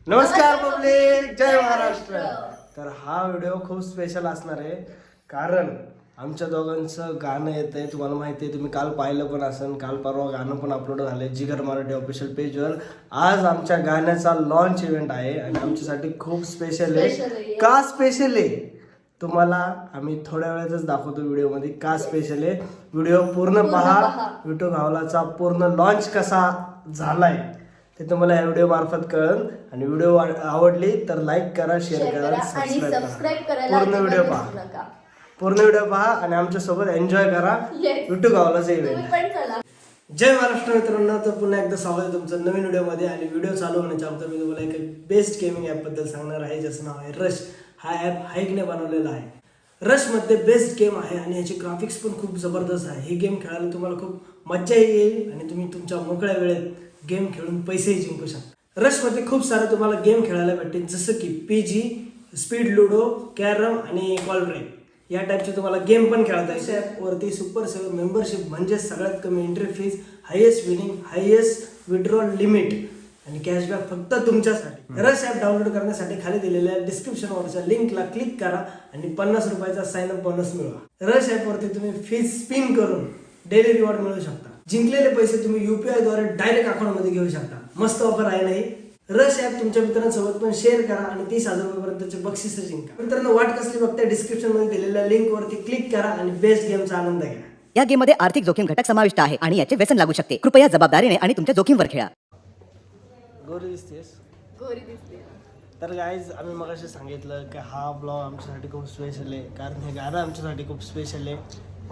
नमस्कार पब्लिक, जय महाराष्ट्र. तर हा व्हिडिओ खूप स्पेशल असणार आहे कारण आमच्या दोघांचं गाणं येत आहे. तुम्हाला माहिती आहे, तुम्ही काल पाहिलं पण असेल, काल परवा गाणं पण अपलोड झालंय जिगर मराठी ऑफिशियल पेजवर. आज आमच्या गाण्याचा लॉन्च इव्हेंट आहे आणि आमच्यासाठी खूप स्पेशल आहे. का स्पेशल आहे तुम्हाला आम्ही थोड्या वेळातच दाखवतो व्हिडिओमध्ये. का स्पेशल आहे व्हिडिओ पूर्ण पहा. विठू भावलाचा पूर्ण लॉन्च कसा झालाय ते तुम्हाला या व्हिडिओ मार्फत कळेल. आणि व्हिडिओ आवडली तर लाईक करा, शेअर करा, सबस्क्राईब करा. पूर्ण व्हिडिओ पहा आणि आमच्या सोबत एन्जॉय करा विठू गावलाचा इव्हेंट. जय महाराष्ट्र मित्रांनो, तर पुन्हा एकदा स्वागत आहे तुमचं नवीन व्हिडिओमध्ये. आणि व्हिडिओ चालू होण्याच्या अगोदर मी तुम्हाला एक बेस्ट गेमिंग ॲपबद्दल सांगणार आहे, ज्याचं नाव आहे रश. हा ॲप हाईकने बनवलेला आहे. रशमध्ये बेस्ट गेम आहे आणि याचे ग्राफिक्स पण खूप जबरदस्त आहे. ही गेम खेळायला तुम्हाला खूप मजा येईल आणि तुम्ही तुमच्या मोकळ्या वेळेत गेम खेळून पैसेही जिंकू शकता. रशमध्ये खूप सारे तुम्हाला गेम खेळायला भेटतील, जसं की PG, स्पीड लुडो, कॅरम आणि कॉल ड्राईव्ह या टाईपचे तुम्हाला गेम पण खेळता येईल. ॲपवरती सुपर सेव्हर मेंबरशिप म्हणजे सगळ्यात कमी entry fees, highest winning, highest withdrawal limit आणि कॅशबॅक फक्त तुमच्यासाठी. रश ॲप डाउनलोड करण्यासाठी खाली दिलेल्या डिस्क्रिप्शन वरच्या लिंकला क्लिक करा आणि 50 रुपयाचा साइन अप बोनस मिळवा. रश ॲपवरती तुम्ही फीज स्पिन करून डेली रिवॉर्ड मिळवू शकता. जिंकलेले पैसे तुम्ही UPI द्वारे डायरेक्ट अकाउंटमध्ये घेऊ शकता. मस्त ऑफर आहे नाही? रश ॲप तुमच्या मित्रांसोबत पण शेअर करा आणि 30,000 रुपयापर्यंतचे बक्षीस जिंका. मित्रांनो, वाट कसली बघताय? डिस्क्रिप्शन मध्ये दिलेल्या लिंक वरती क्लिक करा आणि बेस्ट गेमचा आनंद घ्या. या गेम मध्ये आर्थिक जोखीम घटक समाविष्ट आहे आणि याचे व्यसन लागू शकते. कृपया जबाबदारीने आणि तुमच्या जोखीमवर खेळा. गोरी दिसतेस? गोरी दिसते. तर गाईज, आम्ही मगाशी सांगितलं की हा ब्लॉग आमच्यासाठी खूप स्पेशल आहे कारण हे गाणं आमच्यासाठी खूप स्पेशल आहे.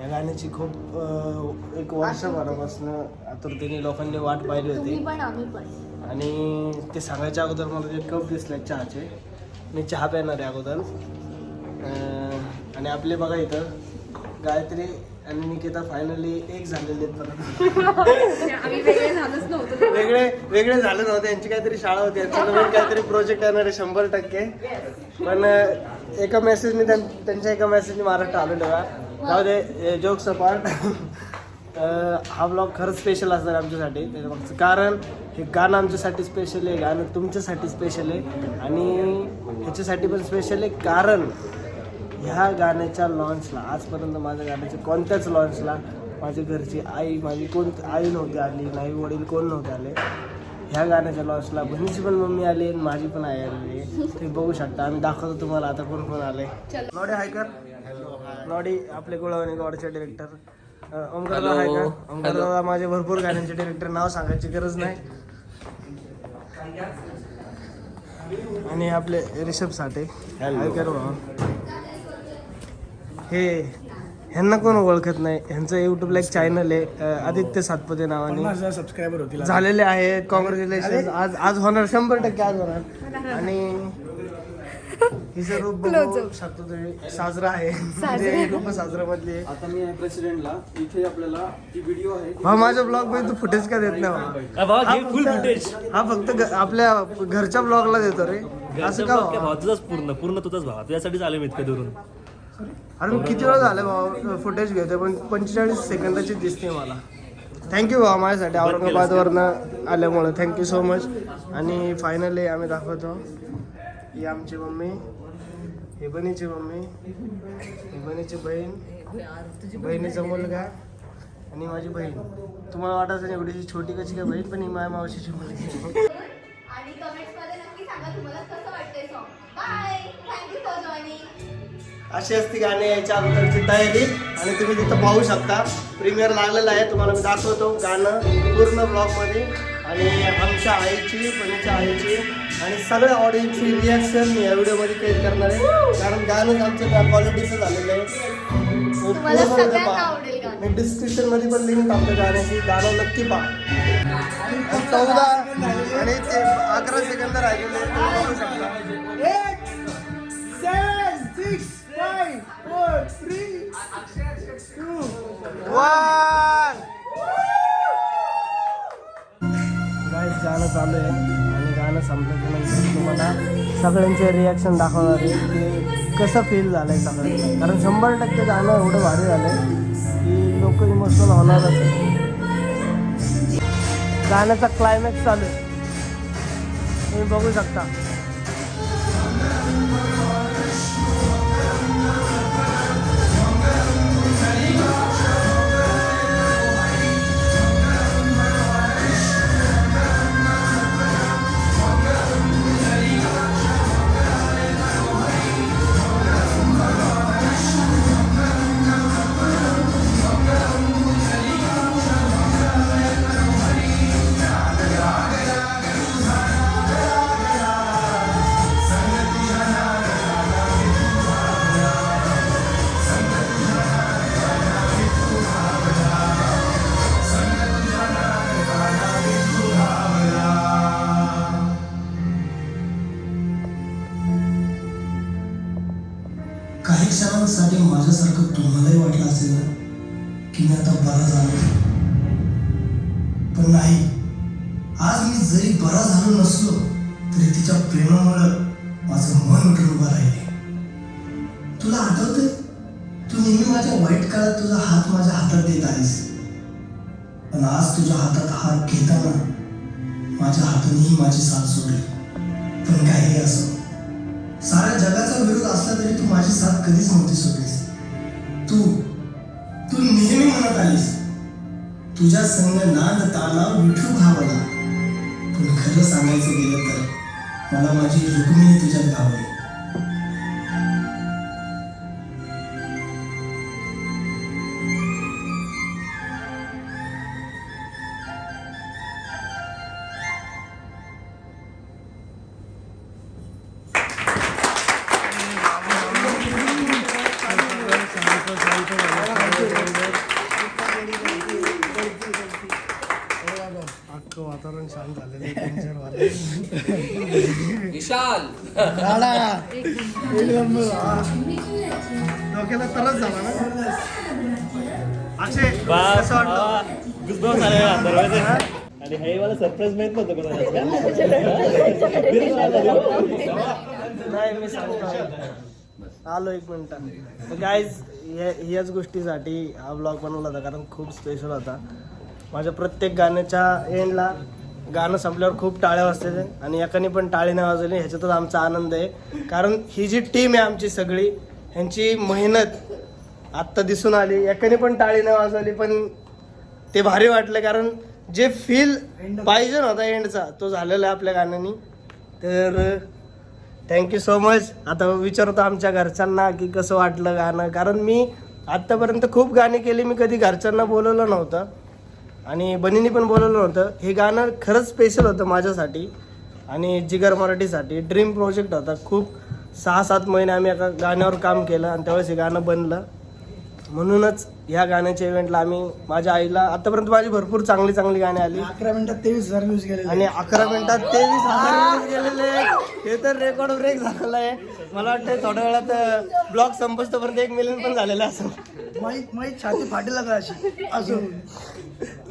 या गाण्याची खूप एक वर्षभरापासून आतुरतेने लोकांनी वाट पाहिली होती. आम्ही पण. आणि ते सांगायच्या अगोदर मला जे कप दिसले चहाचे, मी चहा प्याणार आहे अगोदर. आणि आपले बघा इथं गायत्री आणि निकिता फायनली एक झालेले वेगळे झाले नव्हते. यांची काहीतरी शाळा होती, यांचं नवीन काहीतरी प्रोजेक्ट येणार आहे 100%. पण एका मेसेजने त्यांच्या एका मेसेजने महाराष्ट्र आलेलो का जाऊ दे, जोक्स अपार्ट. हा ब्लॉग खरंच स्पेशल असणार आमच्यासाठी. त्याच्या कारण हे गाणं आमच्यासाठी स्पेशल आहे, गाणं तुमच्यासाठी स्पेशल आहे आणि ह्याच्यासाठी पण स्पेशल आहे कारण ह्या गाण्याच्या लॉन्चला आजपर्यंत माझ्या गाण्याच्या कोणत्याच लॉन्चला माझी घरची आई, माझी आई नव्हती आली, नाही वडील कोण नव्हते आले. ह्या गाण्याच्या लॉन्चला बहिणीची पण मम्मी आली आणि माझी पण आई आली. तुम्ही बघू शकता, आम्ही दाखवतो तुम्हाला आता कोण कोण आले. नॉडी हाय कर. नॉडी आपले गुळवणी गॉडचे डिरेक्टर. ओमकारला हाय का? ओमकारला माझे भरपूर गाण्यांचे डिरेक्टर, नाव सांगायची गरज नाही. आणि आपले रिषभ साठे हाय कर. हे ह्यांना कोण ओळखत नाही, ह्यांचं युट्यूबला एक चॅनल आहे आदित्य सातपुते नावाने, सबस्क्रायबर होतील झालेले आहेत. कॉंग्रॅच्युलेशन. आज होणार 100% आज होणार. आणि हिचं रूप बघू शकतो तुम्ही, साजरा आहे म्हणजे रूप साजरा मधली आहे. आता मी प्रेसिडेंटला इथे आपल्याला जी व्हिडिओ आहे हा माझ्या ब्लॉग मध्ये तू फुटेज का देत नाही? हा फक्त आपल्या घरच्या ब्लॉगला देतो रे. असं का? तुझाच पूर्ण तुझाच भाव, तुझ्यासाठीच आले मी इतक्या दुरून. अरे मी किती वेळ झाले भाऊ फुटेज घेतोय पण 45 सेकंदाची दिसते मला. थँक्यू भाऊ माझ्यासाठी औरंगाबादवरनं आल्यामुळे, थँक्यू सो मच. आणि फायनली आम्ही दाखवतो, ही आमची मम्मी, ही बहिणीची मम्मी, ही बहिणीची बहीण, बहिणीचा मुलगा आणि माझी बहीण. तुम्हाला वाटायचं नाही एवढीशी छोटी कशी काय बहीण, पण ही माझ्या मावशीची मुलगी. आणि कमेंट्स मध्ये नक्की सांगा तुम्हाला कसं वाटतंय song. Bye, thank you for joining. अशी असती गाणे यायच्या अगोदरची तयारी आणि तुम्ही तिथं पाहू शकता. प्रीमियर लागलेला आहे, तुम्हाला मी दाखवतो गाणं पूर्ण ब्लॉगमध्ये. आणि आमच्या आईची, बहिणीच्या आईची आणि सगळ्या ऑडियन्सची रिॲक्शन मी या व्हिडिओमध्ये कैद करणार आहे कारण गाणंच आमचं त्या क्वालिटीचं झालेलं आहे. तुम्हाला सगळ्यांना आवडेल गाणं. मी डिस्क्रिप्शनमध्ये पण लिंक टाकतो गाण्याची, गाणं नक्की पहा. 14 आणि ते 11 सेकंद राहिलेले आहेत, तुम्ही बघू शकता. 7, 6, 5, 4, 3, 2, 1. गाईस, गाणं चालू आहे आणि गाणं संपल्यानंतर तुम्हाला सगळ्यांचे रिॲक्शन दाखवणार आहे की कसं फील झालं आहे सगळ्यांना. कारण 100% गाणं एवढं भारी झालं आहे की लोक इमोशनल होणारच आहे. गाण्याचा क्लायमॅक्स चालू आहे. तुम्ही बघू शकता. काही क्षणांसाठी माझ्यासारखं तुम्हालाही वाटलं असेल ना की मी आता बरा झालो, पण नाही. आज मी जरी बरा झालो नसलो तरी तिच्या प्रेमामुळे माझं मन उठून उभं राहिले. तुला आठवतंय, तू नेहमी माझ्या वाईट काळात तुझा हात माझ्या हातात देत आहेस, पण आज तुझ्या हातात हात घेताना माझ्या हातानेही माझी साथ सोडली. पण काही असो, साऱ्या जगाचा विरोध असला तरी तू माझी साथ कधीच नव्हती सोडलीस. तू नेहमी म्हणत आलीस तुझ्या संग नाद ताला विठू खावला. पण खरं सांगायचं गेलं तर मला माझी रुक्मिणी तुझ्यात गावली. अख्खं वातावरण शांत झालेलं आहे. टेन्शन वाले विशाल डोक्याला त्रास झाला ना. अक्षय कसं वाटलं? गुजबाव आले दरवाजे आणि हे मला सरप्राईज माहित नव्हतं कोणाला. नाही मी सांगतो आलो एक मिनिट. गाईज ह्याच गोष्टीसाठी हा ब्लॉग बनवला होता, कारण खूप स्पेशल होता. माझ्या प्रत्येक गाण्याच्या एंडला गाणं संपल्यावर खूप टाळ्या वाजते आणि एकाने पण टाळी नाही वाजवली, ह्याच्यातच आमचा आनंद आहे. कारण ही जी टीम आहे आमची सगळी, ह्यांची मेहनत आत्ता दिसून आली. एकाने पण टाळी नाही वाजवली, पण ते भारी वाटलं, कारण जे फील पाहिजे नव्हता एंडचा तो झालेला आहे आपल्या गाण्यानी. तर थँक्यू सो मच. आता विचारतो आमच्या घरच्यांना की कसं वाटलं गाणं, कारण मी आत्तापर्यंत खूप गाणी केली, मी कधी घरच्यांना बोलवलं नव्हतं आणि बहिणीने पण बोलवलं नव्हतं. हे गाणं खरंच स्पेशल होतं माझ्यासाठी आणि जिगर मराठीसाठी. ड्रीम प्रोजेक्ट होता. खूप 6-7 महिने आम्ही एका गाण्यावर काम केलं आणि त्यावेळेस हे गाणं बनलं. म्हणूनच ह्या गाण्याच्या इव्हेंटला आम्ही माझ्या आईला, आतापर्यंत माझी भरपूर चांगली चांगली गाणी आली 11 मिनिटात 23,000 व्ह्यूज गेले आणि 11 मिनिटात 23,000 व्ह्यूज गेलेले. हे तर रेकॉर्ड ब्रेक झालेला आहे. मला वाटतं थोड्या वेळात ब्लॉग संपस्तोपर्यंत 1 मिलियन पण झालेलं असं. माहीत छाती फाटेल का अशी अजून.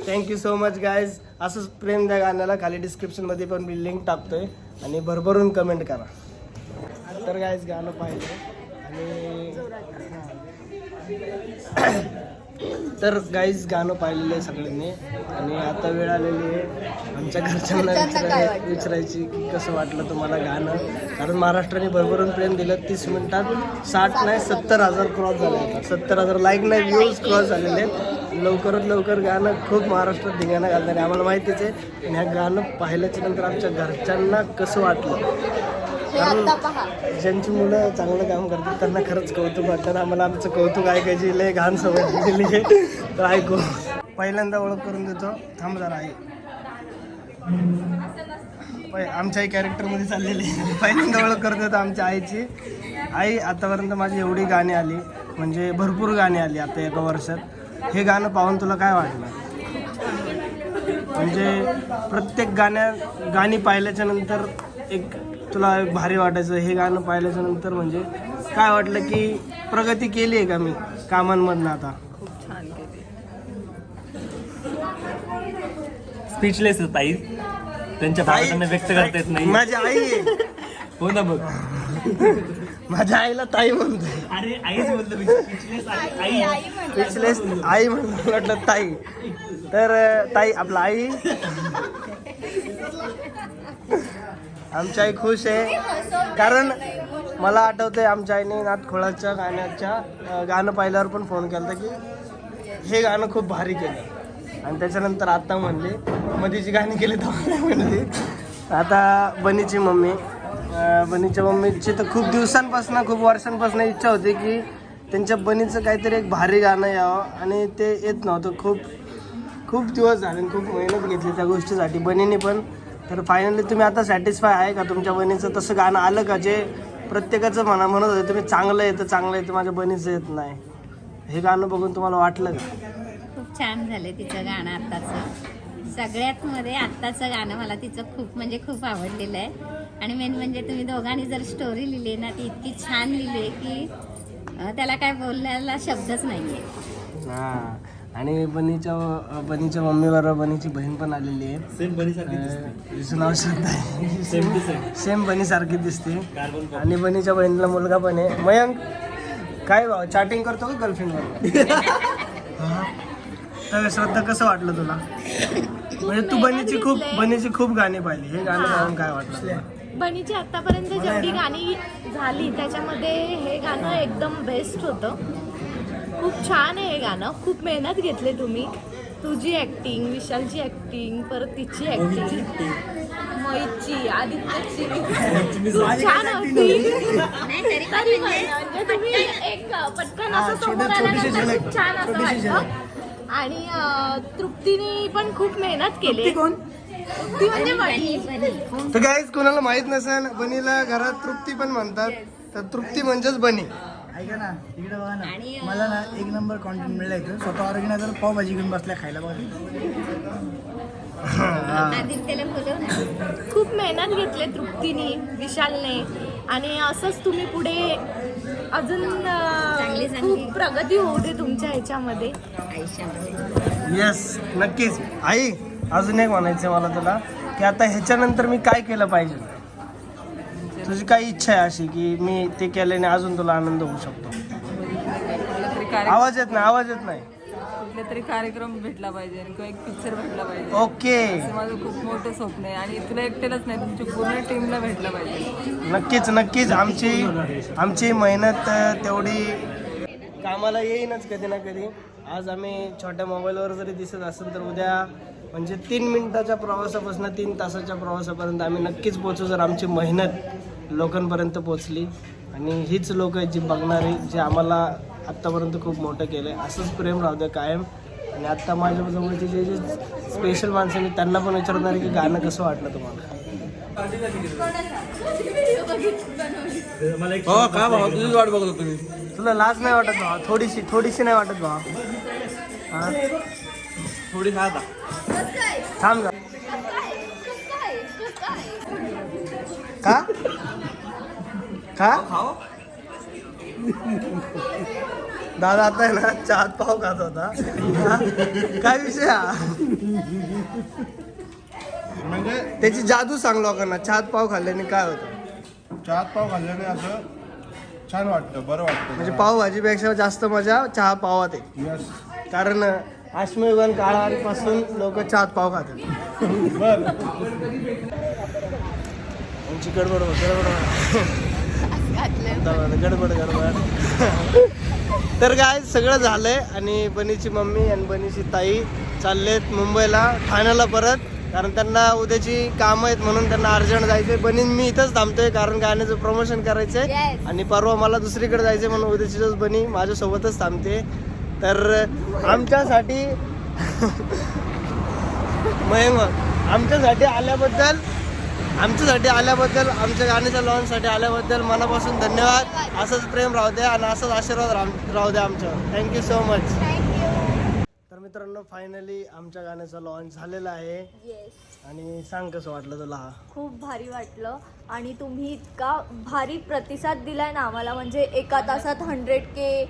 Thank you so much guys. असंच प्रेम द्या गाण्याला. खाली डिस्क्रिप्शनमध्ये पण मी लिंक टाकतोय आणि भरभरून कमेंट करा. तर गायज गाणं पाहिजे आणि तर गाईज गाणं पाहिलेलं आहे सगळ्यांनी आणि आता वेळ आलेली आहे आमच्या घरच्यांना विचारायची की कसं वाटलं तुम्हाला गाणं. कारण महाराष्ट्राने भरभरून प्रेम दिलं. 30 मिनिटात 60 नाही 70,000 क्रॉस झाले होता. 70,000 लाईक नाही व्ह्यूज क्रॉस झालेले आहेत. लवकरात लवकर गाणं खूप महाराष्ट्रात धिंगाणा घालणार आहे आम्हाला माहितीच आहे. आणि ह्या गाणं पाहिल्याच्या नंतर आमच्या घरच्यांना कसं वाटलं, कारण ज्यांची मुलं चांगलं काम करतात त्यांना खरंच कौतुक वाटतं. आम्हाला आमचं कौतुक ऐकायची लय घाण सवय दिली आहे. तर ऐकू. पहिल्यांदा ओळख करून देतो. थांब जरा आई. आमच्याही कॅरेक्टरमध्ये चाललेली. पहिल्यांदा ओळख करून देतो आमच्या आईची. आई, आतापर्यंत माझी एवढी गाणी आली, म्हणजे भरपूर गाणी आली आता एका वर्षात. हे गाणं पाहून तुला काय वाटलं? म्हणजे प्रत्येक गाणी पाहिल्याच्या नंतर एक तुला भारी वाटायचं. हे गाणं पाहिल्याच्या नंतर म्हणजे काय वाटलं की प्रगती केली आहे का मी कामांमधनं? आता स्पीचलेस ताई, त्यांच्या भावनांना व्यक्त करता येत नाही. माझी आई आहे. हो ना बघ, माझ्या आईला ताई म्हणतोय. अरे आईच बोलतो मी, स्पीचलेस आई. स्पीचलेस आई म्हणून म्हटलं ताई. तर ताई आपला आई आमची आई खुश आहे कारण मला आठवतंय आमच्या आईने नाथखोळाच्या गाणं पाहिल्यावर पण फोन केला की हे गाणं खूप भारी केलं आणि त्याच्यानंतर आता म्हणले मध्ये जी गाणी केली तेव्हा म्हणली. आता बनीच्या मम्मीची तर खूप दिवसांपासून खूप वर्षांपासून इच्छा होती की त्यांच्या बनीचं काहीतरी एक भारी गाणं यावं आणि ते येत नव्हतं. खूप दिवस झाले खूप मेहनत घेतली त्या गोष्टीसाठी बनीने पण. तर फायनली तुम्ही आता सॅटिस्फाय आहे का तुमच्या बनीचं तसं गाणं आलं का जे प्रत्येकाचं म्हणत होते तुम्ही चांगलं येतं माझ्या बनीचं येत नाही. हे गाणं बघून तुम्हाला वाटलं का? खूप छान झालं तिचं गाणं आत्ताचं. सगळ्यात मध्ये आत्ताचं गाणं मला तिचं खूप आवडलेलं आहे. आणि मेन म्हणजे तुम्ही दोघांनी जर स्टोरी लिहिली ना ती इतकी छान लिहिली आहे की त्याला काय बोलण्याला शब्दच नाही आहे. हां. आणि बनीच्या मम्मीबरोबर बनीची बहीण पण आलेली आहे. सेम बनीसारखी दिसते. तिचं नाव श्रद्धा आहे. Same to same. सेम बनीसारखी दिसते. Carbon copy. आणि बनीच्या बहिणीला मुलगा पण आहे. मयंक काय भाऊ चॅटिंग करतो का गर्लफ्रेंडवर? तर श्रद्धा कसं वाटलं तुला? म्हणजे तू बनीची खूप गाणी पाहिली. हे गाणं पाहून काय वाटलं? बनीची आतापर्यंत जेवढी गाणी झाली त्याच्यामध्ये हे गाणं एकदम बेस्ट होतं. खूप छान आहे हे गाणं. खूप मेहनत घेतली तुम्ही. तुझी ॲक्टिंग, विशालची ॲक्टिंग, परत तिची ॲक्टिंग, मोहितची, आदित्यची छान होती. तरी म्हणजे तुम्ही एक पटकन असं समोर आल्यानंतर खूप छान असं वाटतं. आणि तृप्तीने पण खूप मेहनत केली. तृप्ती म्हणजे बनी. तर गाईज कोणाला माहित नसेल बनीला घरात तृप्ती पण म्हणतात. तर तृप्ती म्हणजेच बनी. ऐका ना इकडे बघा ना. मला ना 1 नंबर कॉन्टेंट मिळला इथं. स्वतः ऑर्गनायझर पावभाजी घेऊन बसल्या खायला बघा. आदित्यला बोलव ना. खूप मेहनत घेतली तृप्तीने, विशालने. आणि असंच तुम्ही पुढे अजून खूप प्रगती होऊ दे तुमच्या ह्याच्यामध्ये आयुष्यामध्ये. येस नक्कीच. आई अजून एक म्हणायचं मला तुला की आता ह्याच्यानंतर मी काय केलं पाहिजे? तुझी काय इच्छा आहे अशी की मी ते केल्याने अजून तुला आनंद होऊ शकतो? आवाज येत नाही. कुठला तरी कार्यक्रम भेटला पाहिजे किंवा एक पिक्चर भेटला पाहिजे. ओके. असं माझं खूप मोठं स्वप्न आहे. आणि तुला एकट्यालाच नाही तुमच्या पूर्ण टीमला भेटला पाहिजे. नक्कीच आमची मेहनत तेवढी कामाला येईनच कधी ना कधी. आज आम्ही छोट्या मोबाईलवर जरी दिसत असेल तर उद्या म्हणजे 3 मिनिटाच्या प्रवासापासून 3 तासाच्या प्रवासापर्यंत आम्ही नक्कीच पोचू जर आमची मेहनत लोकांपर्यंत पोचली. आणि हीच लोक आहेत जी बघणारी जे आम्हाला आत्तापर्यंत खूप मोठं केलं आहे. असंच प्रेम राहू द्या कायम. आणि आत्ता माझ्याजवळचे जे स्पेशल माणसं मी त्यांना पण विचारणार आहे की गाणं कसं वाटलं तुम्हाला? काय भाऊ तुझीच वाट बघतो तुम्ही. तुला लाज नाही वाटत भावा? थोडीशी नाही वाटत भावा? हां थोडी खा आता. थांब का? दादा आता आहे ना चहात पाव खात होता. काय विषय हा? म्हणजे त्याची जादू सांग लोकांना. चहात पाव खाल्ल्याने काय होतं? चहात पाव खाल्ल्याने असं छान वाटतं, बरं वाटतं. म्हणजे पावभाजीपेक्षा जास्त मजा चहा पावात आहे. यस. कारण अश्मयुगन काळापासून लोक चहात पाव खातात. बर आमची गडबड तर काय सगळं झालंय. आणि बनीची मम्मी आणि बनीची ताई चाललेत मुंबईला, ठाण्याला परत. कारण त्यांना उद्याची कामं आहेत म्हणून त्यांना अर्जंट जायचंय. बनी मी इथंच थांबतोय कारण गाण्याचं प्रमोशन करायचंय. आणि परवा मला दुसरीकडे जायचंय म्हणून उद्याची दिवस बनी माझ्यासोबतच थांबते. तर आमच्यासाठी मयंक आमच्यासाठी आल्याबद्दल आमच्या गाण्याच्या लॉन्चसाठी आल्याबद्दल मनापासून धन्यवाद. असंच प्रेम राहू द्या आणि असंच आशीर्वाद राहू द्या आमच्यावर. Thank you so much. तर मित्रांनो फायनली आमच्या गाण्याचा लॉन्च झालेला आहे. आणि सांग कसं वाटलं तुला? खूप भारी वाटलं. आणि तुम्ही इतका भारी प्रतिसाद दिलाय ना आम्हाला. म्हणजे एका तासात 100K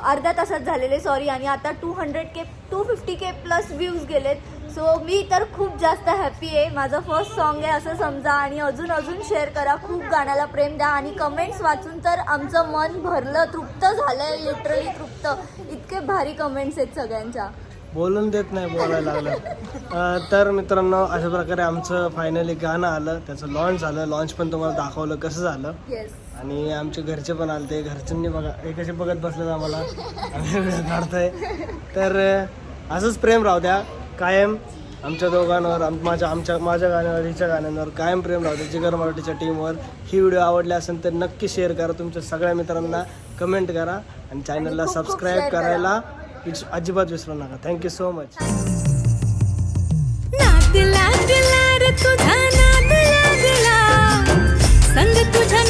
अर्ध्या तासात झालेले सॉरी. आणि आता 200K 250K प्लस व्ह्यूज गेलेत. सो मी तर खूप जास्त हॅपी आहे. माझं फर्स्ट सॉन्ग आहे असं समजा. आणि अजून शेअर करा. खूप गाण्याला प्रेम द्या. आणि कमेंट्स वाचून तर आमचं मन भरलं, तृप्त झालं आहे. लिटरली तृप्त. इतके भारी कमेंट्स आहेत सगळ्यांच्या. बोलून देत नाही, बोलायला लागलं. तर मित्रांनो अशा प्रकारे आमचं फायनली गाणं आलं, त्याचं लॉन्च झालं. लॉन्च पण तुम्हाला दाखवलं कसं झालं. येस. आणि आमचे घरचे पण आले ते. घरच्यांनी बघा हे कसे बघत बसलेत आम्हाला आम्ही व्हिडिओ काढतोय. तर असंच प्रेम राहू द्या कायम आमच्या दोघांवर, माझ्या गाण्यावर, हिच्या गाण्यांवर कायम प्रेम राहू द्या. जिगर मराठीच्या टीमवर. ही व्हिडिओ आवडली असेल तर नक्की शेअर करा, तुमच्या सगळ्या मित्रांना कमेंट करा आणि चॅनलला खूप सबस्क्राईब share करायला अजिबात विसरू नका. Thank you so much. तुझा